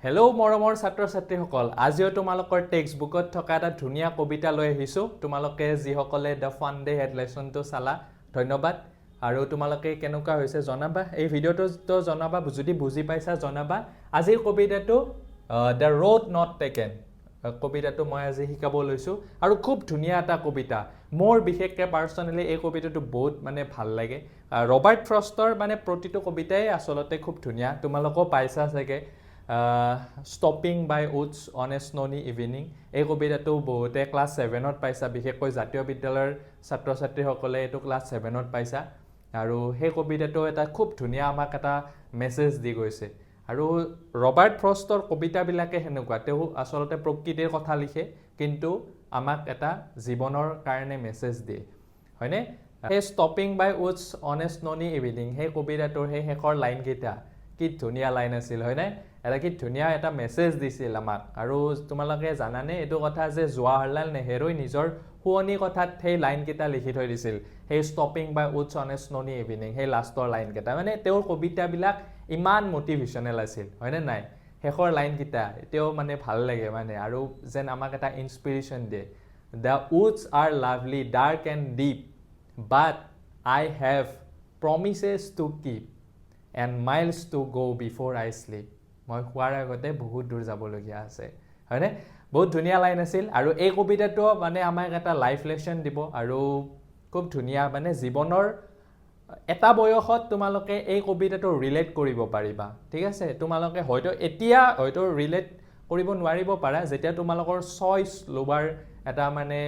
hello' মৰমৰ ছাত্ৰ ছাত্ৰীসকল আজিও তোমালোকৰ টেক্সট বুকত থকা এটা ধুনীয়া কবিতা লৈ আহিছোঁ তোমালোকে যিসকলে দ্য ফান ডে হেড লেচনটো চালা ধন্যবাদ আৰু তোমালোকে কেনেকুৱা হৈছে জনাবা এই ভিডিঅ'টো জনাবা যদি বুজি পাইছা জনাবা আজিৰ কবিতাটো দ্য ৰোড নট টেকেন কবিতাটো মই আজি শিকাব লৈছোঁ আৰু খুব ধুনীয়া এটা কবিতা মোৰ বিশেষকৈ পাৰ্চনেলি এই কবিতাটো বহুত মানে ভাল লাগে ৰবাৰ্ট ফ্ৰষ্টৰ মানে প্ৰতিটো কবিতাই আচলতে খুব ধুনীয়া তোমালোকেও পাইছা চাগে stopping by woods on a snowy evening এই কবিতাটো বহুতে ক্লাছ 7ত পাইছা বিশেষকৈ জাতীয় বিদ্যালয়ৰ ছাত্ৰ ছাত্ৰীসকলে এইটো ক্লাছ 7ত পাইছা আৰু সেই কবিতাটো এটা খুব ধুনীয়া আমাক এটা মেছেজ দি গৈছে আৰু ৰবাৰ্ট ফ্ৰষ্টৰ কবিতাবিলাকে সেনেকুৱা তেওঁ আচলতে প্ৰকৃতিৰ কথা লিখে কিন্তু আমাক এটা জীৱনৰ কাৰণে মেছেজ দিয়ে হয়নে সেই stopping by woods on a snowy evening সেই কবিতাটোৰ সেই শেষৰ লাইনকেইটা কি ধুনীয়া লাইন আছিল হয়নে এটা কি ধুনীয়া এটা মেছেজ দিছিল আমাক আৰু তোমালোকে জানানে এইটো কথা যে জৱাহৰলাল নেহেৰুই নিজৰ শুৱনি কথাত সেই লাইনকেইটা লিখি থৈ দিছিল সেই stopping by woods on a snowy evening সেই লাষ্টৰ লাইনকেইটা মানে তেওঁৰ কবিতাবিলাক ইমান মটিভেশ্যনেল আছিল হয়নে নাই শেষৰ লাইনকেইটা এতিয়াও মানে ভাল লাগে মানে আৰু যেন আমাক এটা ইনস্পিৰেশ্যন দিয়ে the woods are lovely dark and deep but I have promises to keep and miles to go' before I sleep মই শোৱাৰ আগতে বহুত দূৰ যাবলগীয়া আছে হয়নে বহুত ধুনীয়া লাইন আছিল আৰু এই কবিতাটো মানে আমাক এটা লাইফ লেচন দিব আৰু খুব ধুনীয়া মানে জীৱনৰ এটা বয়সত তোমালোকে এই কবিতাটো ৰিলেট কৰিব পাৰিবা ঠিক আছে তোমালোকে হয়তো ৰিলেট কৰিব নোৱাৰিব পাৰা যেতিয়া তোমালোকৰ চইচ ল'বাৰ এটা মানে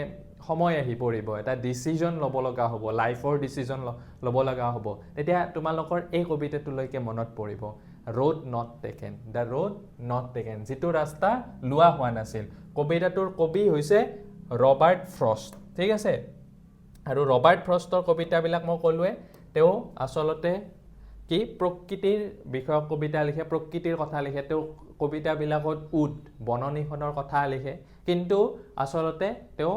সময় আহি পৰিব এটা ডিচিজন ল'ব লগা হ'ব লাইফৰ ডিচিজন ল'ব লগা হ'ব তেতিয়া তোমালোকৰ এই কবিতাটোলৈকে মনত পৰিব road not taken the road not taken যিটো ৰাস্তা লোৱা হোৱা নাছিল কবিতাটোৰ কবি হৈছে ৰবাৰ্ট ফ্ৰষ্ট ঠিক আছে আৰু ৰবাৰ্ট ফ্ৰষ্টৰ কবিতাবিলাক মই ক'লোৱে তেওঁ আচলতে কি প্ৰকৃতিৰ বিষয়ক কবিতা লিখে প্ৰকৃতিৰ কথা লিখে তেওঁ কবিতাবিলাকত বননিখনৰ কথা লিখে কিন্তু আচলতে তেওঁ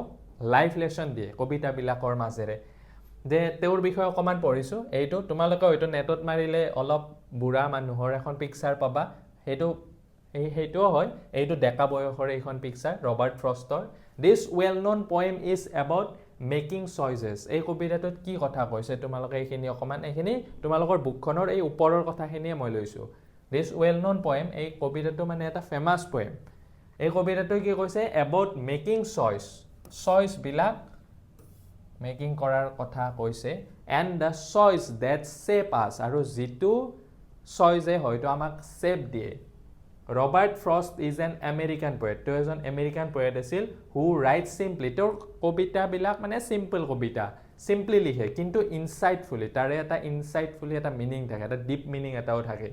লাইফ লেচন দিয়ে কবিতাবিলাকৰ মাজেৰে যে তেওঁৰ বিষয়ে অকণমান পঢ়িছোঁ এইটো তোমালোকে হয়তো নেটত মাৰিলে অলপ বুঢ়া মানুহৰ এখন পিকচাৰ পাবা সেইটোও হয় এইটো ডেকা বয়সৰ এইখন পিকচাৰ ৰবাৰ্ট ফ্ৰষ্টৰ this well known poem is about making choices এই কবিতাটোত কি কথা কৈছে তোমালোকে এইখিনি অকণমান এইখিনি তোমালোকৰ বুকখনৰ এই ওপৰৰ কথাখিনিয়ে মই লৈছোঁ দিছ ৱেল ন'ন পয়েম এই কবিতাটো মানে এটা ফেমাছ পয়েম এই কবিতাটোৱে কি কৈছে এবাউট মেকিং চইচবিলাক মেকিং কৰাৰ কথা কৈছে and the choice that shape us আৰু যিটো চইচে হয়তো আমাক শ্বেপ দিয়ে Robert Frost is an American poet তেওঁ এজন আমেৰিকান পয়েট আছিল হু ৰাইট চিম্পলি তেওঁৰ কবিতাবিলাক মানে চিম্পল কবিতা চিম্পলি লিখে কিন্তু ইনচাইটফুলি তাৰে এটা ইনচাইটফুলি এটা মিনিং থাকে এটা ডিপ মিনিং এটাও থাকে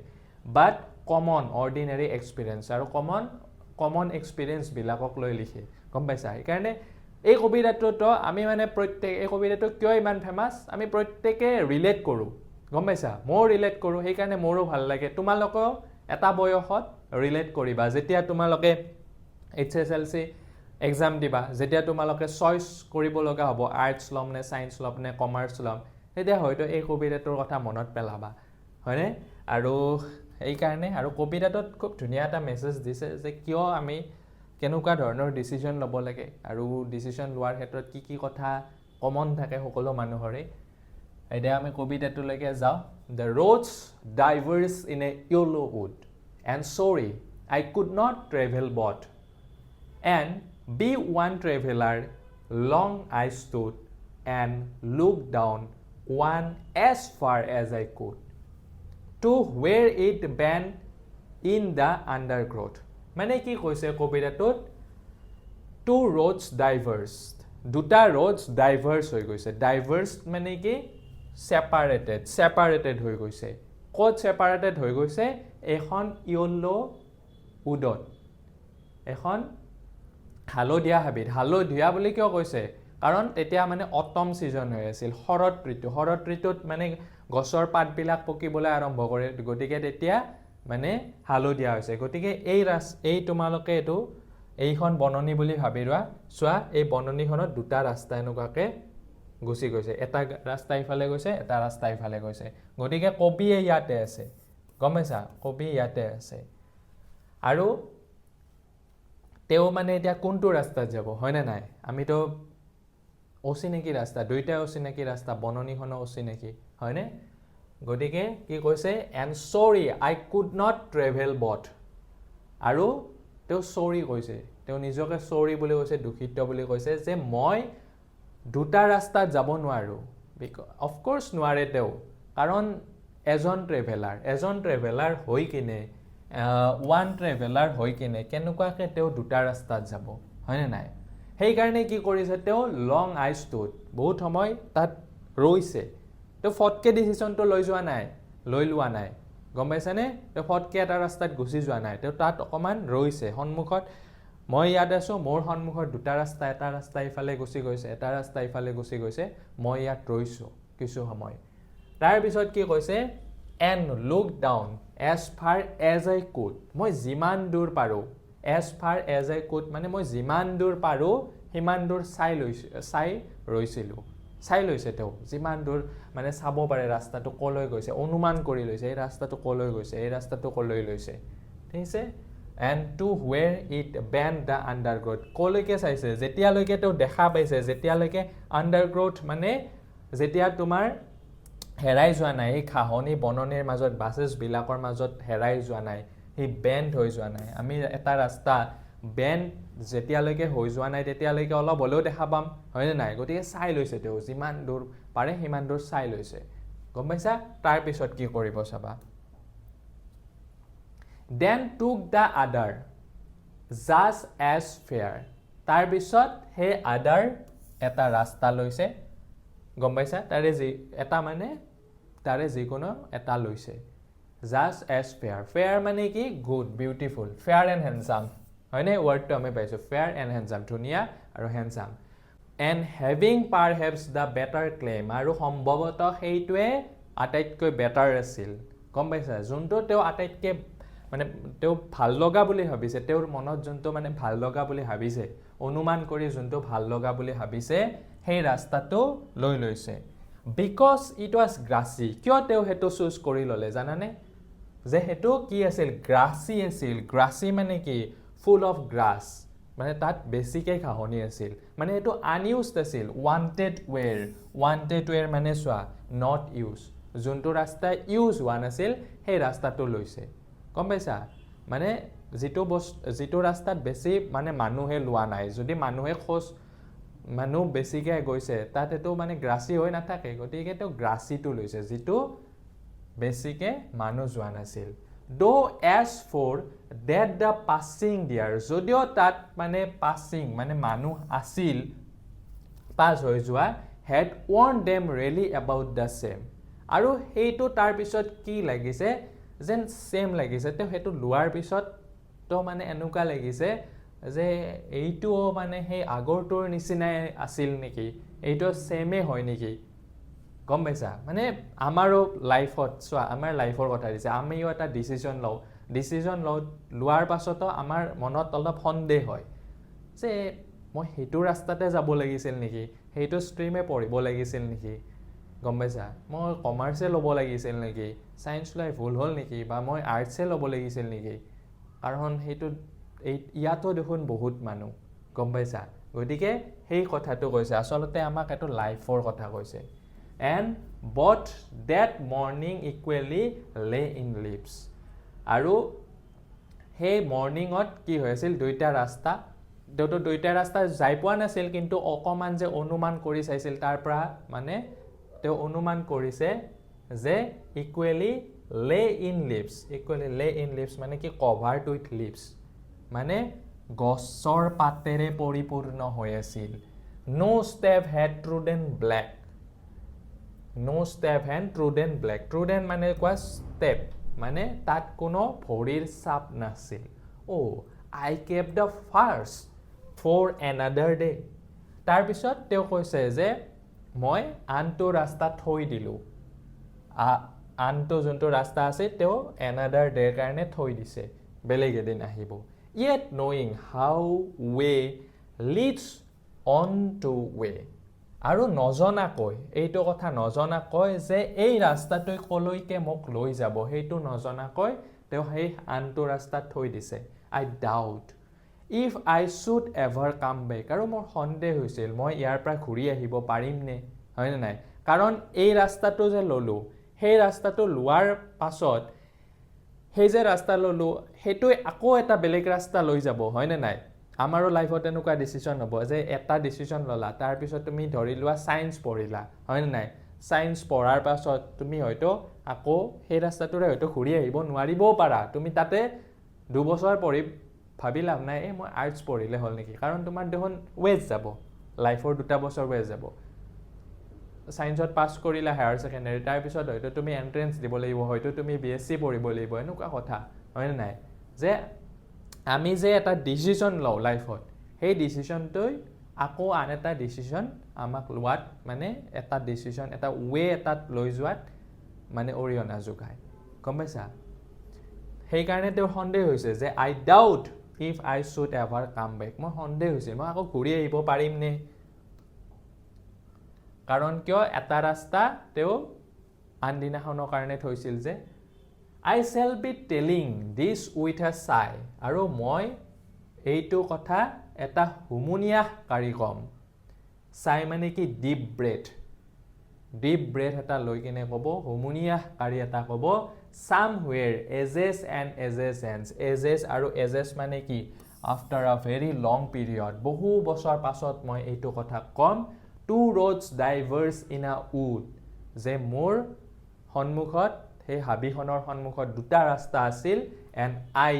বাট কমন অৰ্ডিনেৰী এক্সপিৰিয়েঞ্চ আৰু কমন এক্সপিৰিয়েঞ্চবিলাকক লৈ লিখে গম পাইছা সেইকাৰণে এই কবিতাটোতো আমি মানে এই কবিতাটো কিয় ইমান ফেমাছ আমি প্ৰত্যেকে ৰিলেট কৰোঁ গম পাইছা ময়ো ৰিলেট কৰোঁ সেইকাৰণে মোৰো ভাল লাগে তোমালোকেও এটা বয়সত ৰিলেট কৰিবা যেতিয়া তোমালোকে HSLC এক্সাম দিবা যেতিয়া তোমালোকে চইচ কৰিব লগা হ'ব আৰ্টছ ল'ম নে ছায়েন্স ল'ম নে কমাৰ্চ ল'ম তেতিয়া হয়তো এই কবিতাটোৰ কথা মনত পেলাবা হয়নে আৰু সেইকাৰণে আৰু কবিতাটোত খুব ধুনীয়া এটা মেছেজ দিছে যে কিয় আমি কেনেকুৱা ধৰণৰ ডিচিজন ল'ব লাগে আৰু ডিচিজন লোৱাৰ ক্ষেত্ৰত কি কথা কমন থাকে সকলো মানুহৰে এতিয়া আমি কবিতাটোলৈকে যাওঁ the roads diverged in a yellow wood and sorry I could not travel both and be one traveller long I stood and look down one as far as I could to where it bent in the undergrowth মানে কি কৈছে কবিতাটোত two roads diverged দুটা roads diverged হৈ গৈছে diverse মানে কি separated হৈ গৈছে ক'ত ছেপাৰেটেড হৈ গৈছে এখন য়েলো উডত এখন হালধীয়া হালধীয়া বুলি কিয় কৈছে কাৰণ তেতিয়া মানে অটম ছিজন হৈ আছিল শৰৎ ঋতুত মানে গছৰ পাতবিলাক পকিবলৈ আৰম্ভ কৰে গতিকে তেতিয়া মানে হালধীয়া হৈছে গতিকে এই তোমালোকে এইখন বননি বুলি ভাবি চোৱা এই বননিখনত দুটা ৰাস্তা এনেকুৱাকৈ গুচি গৈছে এটা ৰাস্তা ইফালে গৈছে এটা ৰাস্তা ইফালে গৈছে গতিকে কবিয়ে ইয়াতে আছে গম পাইছা কবি ইয়াতে আছে আৰু তেওঁ মানে এতিয়া কোনটো ৰাস্তাত যাব হয়নে নাই আমিতো অচিনাকি ৰাস্তা দুইটা অচিনাকি ৰাস্তা বননিখনো অচিনাকি হয়নে গতিকে কি কৈছে এণ্ড সৰি আই কুড নট ট্ৰেভেল বথ আৰু তেওঁ সৰি কৈছে তেওঁ নিজকে সৰি বুলি কৈছে দুখিত বুলি কৈছে যে মই দুটা ৰাস্তাত যাব নোৱাৰো অফক'ৰ্ছ নোৱাৰে তেওঁ কাৰণ এজন ট্ৰেভেলাৰ হৈ কিনে ওৱান ট্ৰেভেলাৰ হৈ কিনে কেনেকুৱাকৈ তেওঁ দুটা ৰাস্তাত যাব হয়নে নাই সেইকাৰণে কি কৰিছে তেওঁ লং আইচটোত বহুত সময় তাত ৰৈছে তেওঁ ফটকে ডিচিশ্যনটো লৈ লোৱা নাই গম পাইছেনে তেওঁ ফটকে এটা ৰাস্তাত গুচি যোৱা নাই তেওঁ তাত অকণমান ৰৈছে সন্মুখত মই ইয়াত আছোঁ মোৰ সন্মুখত দুটা ৰাস্তা এটা ৰাস্তা ইফালে গুচি গৈছে এটা ৰাস্তা ইফালে গুচি গৈছে মই ইয়াত ৰৈছোঁ কিছু সময় তাৰপিছত কি কৈছে and look down as far as I could মই যিমান দূৰ পাৰোঁ as far as I could মানে মই যিমান দূৰ পাৰোঁ সিমান দূৰ চাই লৈছে তেওঁ যিমান দূৰ মানে চাব পাৰে ৰাস্তাটো কলৈ গৈছে অনুমান কৰি লৈছে এই ৰাস্তাটো কলৈ গৈছে এই ৰাস্তাটো কলৈ লৈছে ঠিক আছে and to where it bent the undergrowth কলৈকে চাইছে যেতিয়ালৈকে তেওঁ দেখা পাইছে যেতিয়ালৈকে আণ্ডাৰগ্ৰথ মানে যেতিয়া তোমাৰ হেৰাই যোৱা নাই এই ঘাঁহনি বননিৰ মাজত বাছেছবিলাকৰ মাজত হেৰাই যোৱা নাই সেই বেণ্ড হৈ যোৱা নাই আমি এটা ৰাস্তা বেণ্ড যেতিয়ালৈকে হৈ যোৱা নাই তেতিয়ালৈকে অলপ হ'লেও দেখা পাম হয়নে নাই গতিকে চাই লৈছে তেওঁ যিমান দূৰ পাৰে সিমান দূৰ চাই লৈছে গম পাইছা তাৰপিছত কি কৰিব চাবা দেন টুক দ্য আদাৰ জাষ্ট এজ ফেয়াৰ তাৰপিছত সেই আদাৰ এটা ৰাস্তা লৈছে গম পাইছা তাৰে যিকোনো এটা লৈছে জাষ্ট এজ ফেয়াৰ মানে কি good beautiful fair and handsome হয়নে ৱৰ্ডটো আমি পাইছোঁ ফেয়াৰ এণ্ড হেণ্ডচাম ধুনীয়া আৰু handsome and having perhaps the better claim আৰু সম্ভৱতঃ সেইটোৱে আটাইতকৈ বেটাৰ আছিল গম পাইছা যোনটো তেওঁ আটাইতকৈ মানে তেওঁ ভাল লগা বুলি ভাবিছে তেওঁৰ মনত যোনটো মানে ভাল লগা বুলি ভাবিছে অনুমান কৰি যোনটো ভাল লগা বুলি ভাবিছে সেই ৰাস্তাটো লৈ লৈছে বিকজ ইট ৱাজ গ্ৰাছী কিয় তেওঁ সেইটো চুজ কৰি ল'লে জানানে যে সেইটো কি আছিল গ্ৰাছী আছিল গ্ৰাছী মানে কি ফুল অফ গ্ৰাছ মানে তাত বেছিকৈ ঘাঁহনি আছিল মানে এইটো আনইউজড আছিল ৱান্টেড ৱেৰ মানে চোৱা নট ইউজ যোনটো ৰাস্তা ইউজ হোৱা নাছিল সেই ৰাস্তাটো লৈছে গম পাইছা মানে যিটো ৰাস্তাত বেছি মানে মানুহে লোৱা নাই যদি মানুহ বেছিকৈ গৈছে তাত এইটো মানে গ্ৰাছী হৈ নাথাকে গতিকে তেওঁ গ্ৰাছীটো লৈছে যিটো বেছিকৈ মানুহ যোৱা নাছিল though as for that the passing there যদিও তাত মানে passing মানে মানুহ আছিল পাছ হৈ যোৱা had warned them really about the same আৰু সেইটো তাৰপিছত কি লাগিছে যেন চেম লাগিছে তেওঁ সেইটো লোৱাৰ পিছত তো মানে এনেকুৱা লাগিছে যে এইটোও মানে সেই আগৰটোৰ নিচিনাই আছিল নেকি এইটো চেমে হয় নেকি গম পাইছা মানে আমাৰো লাইফত চোৱা আমাৰ লাইফৰ কথা দিছে আমিও এটা ডিচিশ্যন লোৱাৰ পাছতো আমাৰ মনত অলপ সন্দেহ হয় যে মই সেইটো ৰাস্তাতে যাব লাগিছিল নেকি সেইটো ষ্ট্ৰীমে পঢ়িব লাগিছিল নেকি গম পাইছা মই কমাৰ্চে ল'ব লাগিছিল নেকি ছায়েন্স লৈ ভুল হ'ল নেকি বা মই আৰ্টছে ল'ব লাগিছিল নেকি কাৰণ সেইটো ইয়াতো দেখোন বহুত মানুহ গম পাইছা গতিকে সেই কথাটো কৈছে আচলতে আমাক এইটো লাইফৰ কথা কৈছে and both that morning equally lay in leaves আৰু সেই মৰ্নিঙত কি হৈছিল দুইটা ৰাস্তা যাই পোৱা নাছিল কিন্তু অকণমান যে অনুমান কৰি চাইছিল তাৰ পৰা মানে তেওঁ অনুমান কৰিছে যে equally lay in leaves মানে কি covered with leaves মানে গছৰ পাতেৰে পৰিপূৰ্ণ হৈ আছিল no step had trodden black trodden মানে কোৱা step মানে তাত কোনো ভৰিৰ ছাপ নাছিল I kept the first for another day তাৰপিছত তেওঁ কৈছে যে মই আনটো ৰাস্তা থৈ দিলোঁ আনটো যোনটো ৰাস্তা আছে তেওঁ another day কাৰণে থৈ দিছে বেলেগ এদিন আহিব yet knowing how way leads on to way আৰু নজনাকৈ এইটো কথা নজনাকৈ যে এই ৰাস্তাটোই কলৈকে মোক লৈ যাব সেইটো নজনাকৈ তেওঁ সেই আনটো ৰাস্তাত থৈ দিছে I doubt if I should ever come back আৰু মোৰ সন্দেহ হৈছিল মই ইয়াৰ পৰা ঘূৰি আহিব পাৰিমনে হয়নে নাই কাৰণ এই ৰাস্তাটো যে ল'লোঁ সেই ৰাস্তাটো লোৱাৰ পাছত সেই যে ৰাস্তা ল'লোঁ সেইটোৱে আকৌ এটা বেলেগ ৰাস্তা লৈ যাব হয়নে নাই আমাৰো লাইফত এনেকুৱা ডিচিশ্যন হ'ব যে এটা ডিচিশ্যন ল'লা তাৰপিছত তুমি ধৰি লোৱা ছায়েন্স পঢ়িলা হয়নে নাই ছায়েন্স পঢ়াৰ পাছত তুমি হয়তো আকৌ সেই ৰাস্তাটোৰে হয়তো ঘূৰি আহিব নোৱাৰিবও পাৰা তুমি তাতে 2 বছৰ পঢ়ি ভাবি লাভ নাই মই আৰ্টছ পঢ়িলে হ'ল নেকি কাৰণ তোমাৰ দেখোন ৱেষ্ট যাব লাইফৰ 2 বছৰ ৱেষ্ট যাব ছায়েন্সত পাছ কৰিলা হায়াৰ ছেকেণ্ডাৰী তাৰপিছত হয়তো তুমি এণ্ট্ৰেঞ্চ দিব লাগিব হয়তো তুমি BSc পঢ়িব লাগিব এনেকুৱা কথা হয়নে নাই যে আমি যে এটা ডিচিশ্যন লওঁ লাইফত সেই ডিচিশ্যনটোই আকৌ আন এটা ডিচিশ্যন আমাক লোৱাত মানে এটা ডিচিশ্যন এটা ৱে এটাত লৈ যোৱাত মানে অৰিহণা যোগায় গম পাইছা সেইকাৰণে তেওঁৰ সন্দেহ হৈছে যে I doubt if I should ever come back মোৰ সন্দেহ হৈছে মই আকৌ ঘূৰি আহিব পাৰিমনে কাৰণ কিয় এটা ৰাস্তা তেওঁ আনদিনাখনৰ কাৰণে থৈছিল যে I shall be telling this with a sigh আৰু মই এইটো কথা এটা হুমুনিয়াহ কাৰি কম চাই মানে কি ডিপ ব্ৰেথ এটা লৈ কিনে ক'ব হুমুনিয়াহ কাৰি এটা ক'ব somewhere ages and ages আৰু ages মানে কি after a very long period বহু বছৰ পাছত মই এইটো কথা কম two roads diverge in a wood যে মোৰ সন্মুখত সেই হাবিখনৰ সন্মুখত 2টা ৰাস্তা আছিল and I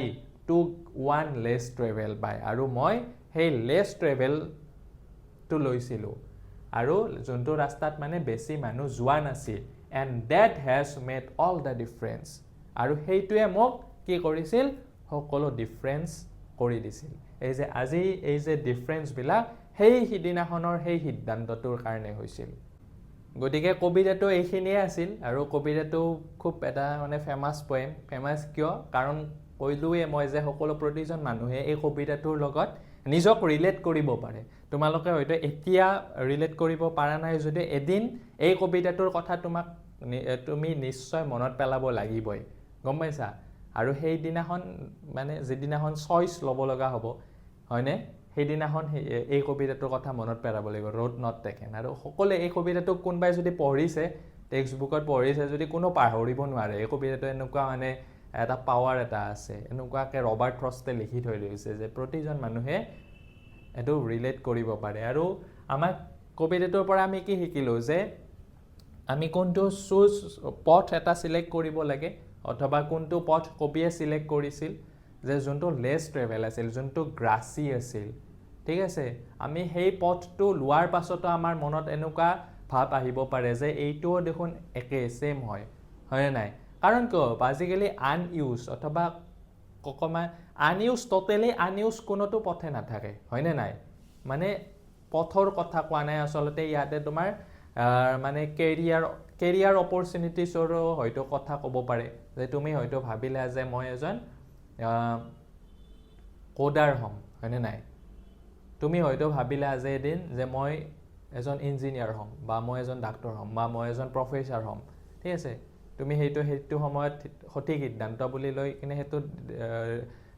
took one less travel by আৰু মই সেই less travel to লৈছিলো আৰু যোনটো ৰাস্তাত মানে বেছি মানুহ যোৱা নাছিল and that has made all the difference আৰু সেইটোৱে মোক কি কৰিছিল সকলো ডিফাৰেন্স কৰি দিছিল এই যে আজি এই যে ডিফাৰেন্স বিলাক সেই সিদিনাখনৰ সেই সিদ্ধান্তটোৰ কাৰণে হৈছিল গতিকে কবিতাটো এইখিনিয়ে আছিল আৰু কবিতাটো খুব এটা মানে ফেমাছ পয়েম ফেমাছ কিয় কাৰণ কৈলোৱে মই যে সকলো প্ৰতিজন মানুহে এই কবিতাটোৰ লগত নিজক ৰিলেট কৰিব পাৰে তোমালোকে হয়তো এতিয়া ৰিলেট কৰিব পাৰা নাই যদি এদিন এই কবিতাটোৰ কথা তুমি নিশ্চয় মনত পেলাব লাগিবই গম পাইছা আৰু সেই দিনাখন মানে যিদিনাখন চইচ ল'ব লগা হ'ব হয়নে সেইদিনাখন এই কবিতাটোৰ কথা মনত পেলাব লাগিব ৰোড নট টেকেন আৰু সকলোৱে এই কবিতাটোক কোনোবাই যদি পঢ়িছে টেক্সট বুকত পঢ়িছে যদি কোনো পাহৰিব নোৱাৰে এই কবিতাটো এনেকুৱা মানে এটা পাৱাৰ এটা আছে এনেকুৱাকৈ ৰবাৰ্ট ফ্ৰষ্টে লিখি থৈ দিছে যে প্ৰতিজন মানুহে এইটো ৰিলেট কৰিব পাৰে আৰু আমাক কবিতাটোৰ পৰা আমি কি শিকিলোঁ যে আমি কোনটো পথ এটা চিলেক্ট কৰিব লাগে অথবা কোনটো পথ কবিয়ে চিলেক্ট কৰিছিল যে যোনটো লেছ ট্ৰেভেল আছিল যোনটো গ্ৰাসী আছিল ঠিক আছে আমি সেই পথটো লোৱাৰ পাছতো আমাৰ মনত এনেকুৱা ভাৱ আহিব পাৰে যে এইটোও দেখোন একে সেম হয় নাই কাৰণ কিয় আজিকালি আনইউজ অথবা অকণমান আনইউজ টোটেলি আনইউজ কোনোটো পথে নাথাকে হয়নে নাই মানে পথৰ কথা কোৱা নাই আচলতে ইয়াতে তোমাৰ মানে কেৰিয়াৰ অপৰচুনিটিছৰো হয়তো কথা ক'ব পাৰে যে তুমি হয়তো ভাবিলা যে মই এজন কোডাৰ হ'ম হয়নে নাই তুমি হয়তো ভাবিলা যে এদিন যে মই এজন ইঞ্জিনিয়াৰ হ'ম বা মই এজন ডাক্তৰ হ'ম বা মই এজন প্ৰফেচাৰ হ'ম ঠিক আছে তুমি সেইটো সময়ত সঠিক সিদ্ধান্ত বুলি লৈ কিনে সেইটো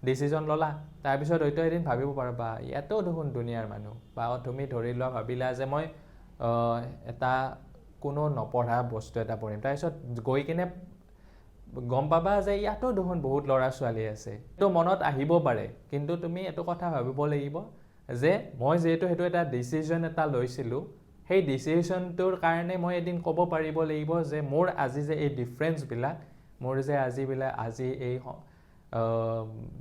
ডিচিশ্যন ল'লা তাৰপিছত হয়তো এদিন ভাবিব পাৰবা ইয়াতো দেখোন দুনিয়াৰ মানুহ বা তুমি ধৰি লোৱা ভাবিলা যে মই এটা কোনো নপঢ়া বস্তু এটা পঢ়িম তাৰপিছত গৈ কিনে গম পাবা যে ইয়াতো দেখোন বহুত ল'ৰা ছোৱালী আছে তো মনত আহিব পাৰে কিন্তু তুমি এইটো কথা ভাবিব লাগিব যে মই যেহেতু সেইটো এটা ডিচিশ্যন এটা লৈছিলোঁ সেই ডিচিশ্যনটোৰ কাৰণে মই এদিন ক'ব পাৰিব লাগিব যে মোৰ আজি যে এই ডিফাৰেঞ্চবিলাক মোৰ যে আজি এই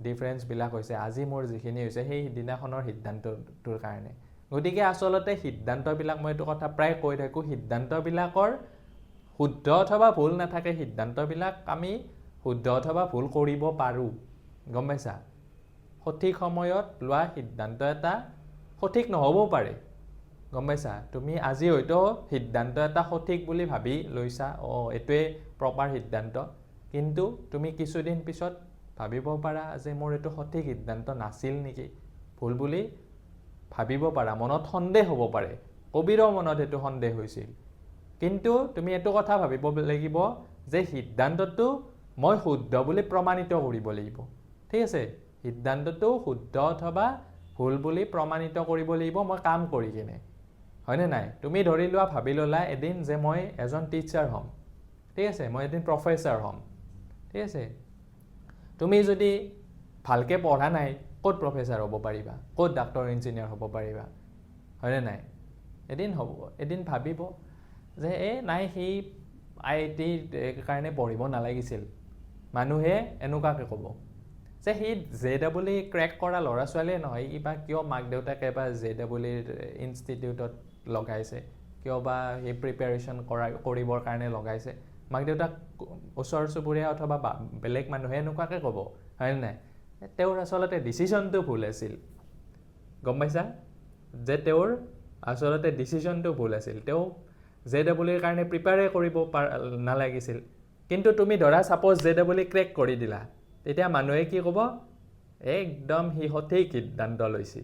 ডিফাৰেঞ্চবিলাক হৈছে আজি মোৰ যিখিনি হৈছে সেই দিনাখনৰ সিদ্ধান্তটোৰ কাৰণে গতিকে আচলতে সিদ্ধান্তবিলাক মই এইটো কথা প্ৰায় কৈ থাকোঁ সিদ্ধান্তবিলাকৰ শুদ্ধ অথবা ভুল নাথাকে সিদ্ধান্তবিলাক আমি শুদ্ধ অথবা ভুল কৰিব পাৰোঁ গম পাইছা সঠিক সময়ত লোৱা সিদ্ধান্ত এটা সঠিক নহ'বও পাৰে গম পাইছা তুমি আজি হয়তো সিদ্ধান্ত এটা সঠিক বুলি ভাবি লৈছা এইটোৱে প্ৰপাৰ সিদ্ধান্ত কিন্তু তুমি কিছুদিন পিছত ভাবিব পাৰা যে মোৰ এইটো সঠিক সিদ্ধান্ত নাছিল নেকি ভুল বুলি ভাবিব পাৰা মনত সন্দেহ হ'ব পাৰে কবিৰৰ মনত এইটো সন্দেহ হৈছিল কিন্তু তুমি এইটো কথা ভাবিব লাগিব যে সিদ্ধান্তটো মই শুদ্ধ বুলি প্ৰমাণিত কৰিব লাগিব ঠিক আছে সিদ্ধান্তটো শুদ্ধ অথবা ভুল বুলি প্ৰমাণিত কৰিব লাগিব মই কাম কৰি কিনে হয়নে নাই তুমি ধৰি লোৱা ভাবি ললা এদিন যে মই এজন টিচাৰ হ'ম ঠিক আছে মই এদিন প্ৰফেসৰ হ'ম ঠিক আছে তুমি যদি ভালকে পঢ়া নাই ক'ত প্ৰফেসৰ হ'ব পাৰিবা ক'ত ডাক্তৰ ইঞ্জিনিয়াৰ হ'ব পাৰিবা হয়নে নাই এদিন হ'ব এদিন ভাবিব যে নাই সেই IIT কাৰণে পঢ়িব নালাগিছিল মানুহে এনেকুৱাকে ক'ব যে সেই JEE ক্ৰেক কৰা ল'ৰা ছোৱালীয়ে নহয় কিবা কিয় মাক দেউতাকে বা JEE ইনষ্টিটিউটত লগাইছে কিয় বা সেই প্ৰিপাৰেচন কৰিবৰ কাৰণে লগাইছে মাক দেউতাক ওচৰ চুবুৰীয়া অথবা বেলেগ মানুহে এনেকুৱাকে ক'ব হয়নে নাই তেওঁৰ আচলতে ডিচিশ্যনটো ভুল আছিল গম পাইছা যে তেওঁৰ আচলতে ডিচিশ্যনটো ভুল আছিল তেওঁ JEE কাৰণে প্ৰিপেয়াৰ কৰিব নালাগিছিল কিন্তু তুমি ধৰা সাপোজ JEE ক্ৰেক কৰি দিলা তেতিয়া মানুহে কি ক'ব একদম হি সঠিক সিদ্ধান্ত লৈছে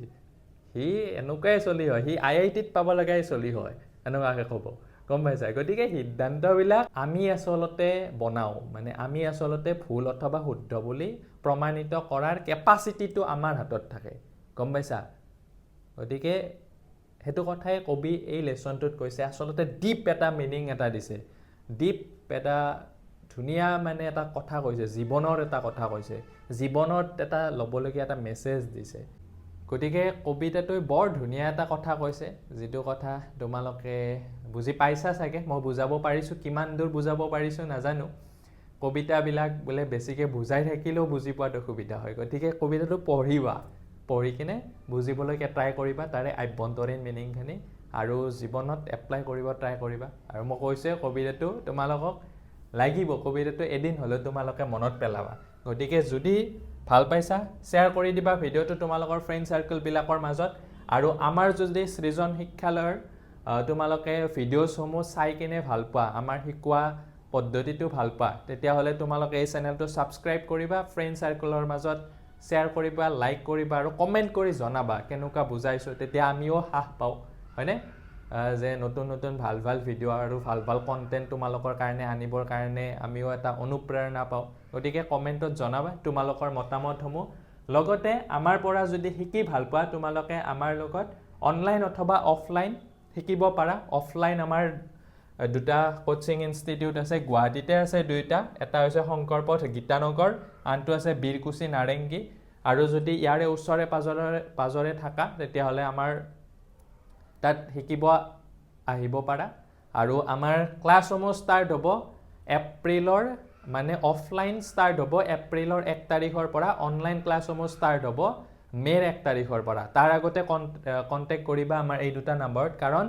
হি এনেকুৱাই চলি হয় হি IITত পাব লগাই চলি হয় এনেকুৱাকে ক'ব গম পাইছা গতিকে সিদ্ধান্তবিলাক আমি আচলতে বনাও মানে আমি আচলতে ভুল অথবা শুদ্ধ বুলি প্ৰমাণিত কৰাৰ কেপাচিটিটো আমাৰ হাতত থাকে গম পাইছা গতিকে হেতু কথাই কবি এই লেসনটোত কৈছে আচলতে ডিপ এটা মিনিং এটা দিছে ডিপ এটা ধুনিয়া মানে এটা কথা কৈছে জীৱনৰ এটা কথা কৈছে জীৱনত এটা লবলগীয়া এটা মেছেজ দিছে গতিকে কবিতাটোই বৰ ধুনিয়া এটা কথা কৈছে যেটো কথা তোমালোকে বুজি পাইছা চাগে মই বুজাব পাৰিছো কিমান দূৰ বুজাব পাৰিছো নাজানো কবিতাবিলাক বলে বেছিকে বুজাই থাকিলেও বুজি পোৱাটো সুবিধা হয় গতিকে কবিতাটো পঢ়িবা পঢ়ি কিনে বুজিবলৈ ট্ৰাই কৰিবা তাৰে আভ্যন্তৰীণ মিনিংখিনি আৰু জীৱনত এপ্লাই কৰিব ট্ৰাই কৰিবা আৰু মই কৈছে কবিতাটো তোমালোকক লাগিব কবিতাটো এদিন হলে তোমালোকে মনত পেলাবা গতিকে যদি ভাল পাইছা শেয়াৰ কৰি দিবা ভিডিওটো তোমালোকৰ ফ্ৰেন্ড সাৰ্কেল বিলাকৰ মাজত আৰু আমাৰ যদি সৃজন শিক্ষালয়ৰ তোমালোকে ভিডিওছ সমূহ চাই কিনে ভাল পোৱা আমাৰ শিকোৱা পদ্ধতিটো ভাল পোৱা তেতিয়া হলে তোমালোকে এই চেনেলটো সাবস্ক্ৰাইব কৰিবা ফ্ৰেন্ড সাৰ্কেলৰ মাজত শেয়াৰ কৰিবা লাইক কৰিবা আৰু কমেন্ট কৰি জনাবা কেনেকুৱা বুজাইছো তেতিয়া আমিও হাহ পাও হয়নে যে নতুন নতুন ভাল ভাল ভিডিও আৰু ভাল ভাল কন্টেন্ট তোমালোকৰ কাৰণে আনিবৰ কাৰণে আমিও এটা অনুপ্ৰেৰণা পাও গতিকে কমেন্টত জনাবা তোমালোকৰ মতামতসমূহ লগতে আমাৰ পৰা যদি শিকি ভাল পোৱা তোমালোকে আমাৰ লগত অনলাইন অথবা অফলাইন শিকিব পাৰা অফলাইন আমাৰ দুটা কোচিং ইনষ্টিটিউট আছে গুৱাহাটীতে আছে দুইটা এটা হৈছে শংকৰপথ গীতানগৰ আনটো আছে বীৰকুছি নাৰেংগী আৰু যদি ইয়াৰে ওচৰে পাজৰে থাকা তেতিয়া হলে আমাৰ তাত শিকিব আহিব পাৰা আৰু আমাৰ ক্লাছসমূহ ষ্টাৰ্ট হ'ব এপ্ৰিলৰ মানে অফলাইন ষ্টাৰ্ট হ'ব এপ্ৰিলৰ 1 তাৰিখৰ পৰা অনলাইন ক্লাছসমূহ ষ্টাৰ্ট হ'ব মেৰ 1 তাৰিখৰ পৰা তাৰ আগতে কন্টাক্ট কৰিবা আমাৰ এই দুটা নম্বৰত কাৰণ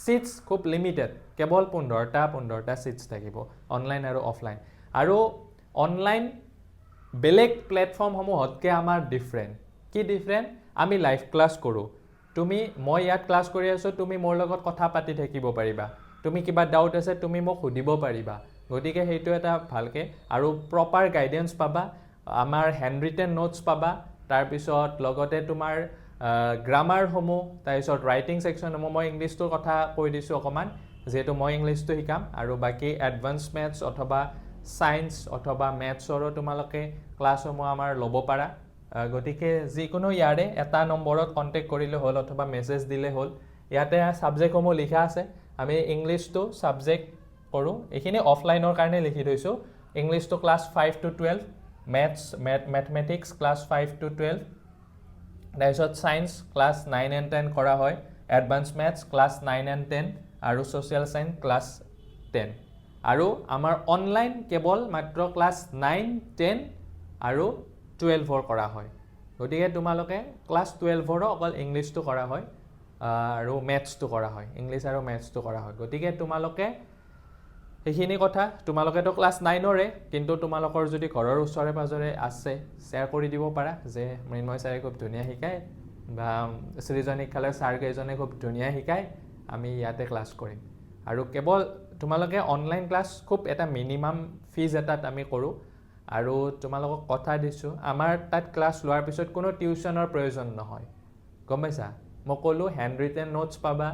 সিটস খুব লিমিটেড কেৱল 15টা সিটস থাকিব অনলাইন আৰু অফলাইন আৰু অনলাইন বেলেগ প্লেটফৰ্মসমূহতকে আমাৰ ডিফাৰেন্ট কি ডিফাৰেন্ট আমি লাইভ ক্লাছ কৰো তুমি মই ইয়াত ক্লাছ কৰি আছো তুমি মোৰ লগত কথা পাতি থাকিব পাৰিবা তুমি কিবা ডাউট আছে তুমি মোক সুধিব পাৰিবা গতিকে হেতু এটা ভালকে আৰু প্ৰপাৰ গাইডেন্স পাবা আমাৰ হ্যান্ড ৰিটেন নোটস পাবা তাৰ পিছত লগতে তোমাৰ গ্ৰামাৰ সমূহ তাৰ পিছত ৰাইটিং সেকশন মই ইংলিশটোৰ কথা কৈ দিছো অকমান যেটো মই ইংলিশটো শিকাম আৰু বাকি এডভান্স মেথছ অথবা সায়েন্স অথবা মেথছৰো তোমালোকে ক্লাছসমূহ আমাৰ ল'ব পাৰা গতিকে যিকোনো ইয়াৰে এটা নম্বৰত কন্টাক্ট কৰিলে হ'ল অথবা মেছেজ দিলে হ'ল ইয়াতে সাবজেক্টসমূহ লিখা আছে আমি ইংলিশটো সাবজেক্ট কৰো এখিনি অফলাইনৰ কাৰণে লিখি থৈছো ইংলিশটো class 5 to 12 mathematics class 5 to 12 তাৰপিছত সায়েন্স ক্লাছ 9 and 10 কৰা হয় এডভান্স মেথছ ক্লাছ 9 and 10 আৰু সোশ্যাল সায়েন্স ক্লাছ 10 আৰু আমাৰ অনলাইন কেৱল মাত্ৰ ক্লাছ 9 10 আৰু 12 কৰা হয় গতিকে তোমালোকে ক্লাছ 12 অকল ইংলিশটো কৰা হয় আৰু মেথছটো কৰা হয় ইংলিশ আৰু মেথছটো কৰা হয় গতিকে তোমালোকে এইখিনি কথা তোমালোকে তো ক্লাছ 9 কিন্তু তোমালোকৰ যদি ঘৰৰ ওচৰে পাজৰে আছে শেয়াৰ কৰি দিব পাৰা যে মৃন্ময় ছাৰে খুব ধুনিয়া শিকায় বা সৃজন শিক্ষালয়ৰ ছাৰ কেজনে খুব ধুনিয়া শিকায় আমি ইয়াতে ক্লাছ কৰিম আৰু কেৱল তোমালোকে অনলাইন ক্লাছ খুব এটা মিনিমাম ফিজ এটাত আমি কৰো আৰু তোমালোকক কথা দিছো আমাৰ তাত ক্লাছ লোৱাৰ পিছত কোনো টিউশনৰ প্ৰয়োজন নহয় গম পাইছা মই কলো হ্যান্ড ৰিটেন নোটস পাবা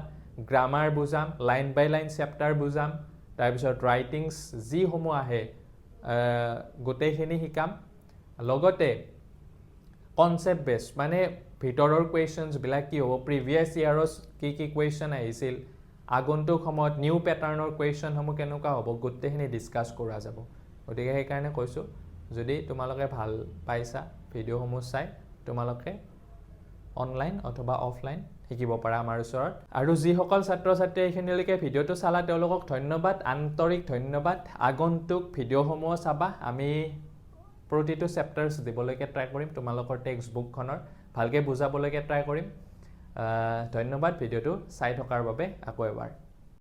গ্ৰামাৰ বুজাম লাইন বাই লাইন চেপ্টাৰ বুজাম তাৰ পিছত ৰাইটিংছ যি সমূহ আহে গোটেইখিনি শিকাম লগতে কনসেপ্ট বেস মানে ভিতৰৰ কোৱেশ্চনছ বিলাক কি হ'ব প্ৰিভিয়াছ ইয়াৰছ কি কোৱেশ্চন আহিছিল আগন্তুক সময়ত নিউ প্যাটাৰ্নৰ কোৱেশ্চনসমূহ কেনেকুৱা হ'ব গোটেইখিনি ডিসকাস কৰা যাব গতিকে সেই কাৰণে কৈছো যদি তোমালোকে ভাল পাইছা ভিডিওসমূহ চাই তোমালোকে অনলাইন অথবা অফলাইন শিকিব পাৰা আমাৰ ওচৰত আৰু যিসকল ছাত্ৰ ছাত্ৰী এইখিনিলৈকে ভিডিওটো চালা তেওঁলোকক ধন্যবাদ আন্তৰিক ধন্যবাদ আগন্তুক ভিডিওসমূহ চাবা আমি প্ৰতিটো চেপ্টাৰছ দিবলৈকে ট্ৰাই কৰিম তোমালোকৰ টেক্সট বুকখনৰ ভালকে বুজাবলৈকে ট্ৰাই কৰিম ধন্যবাদ ভিডিওটো চাই থকাৰ বাবে আকৌ এবাৰ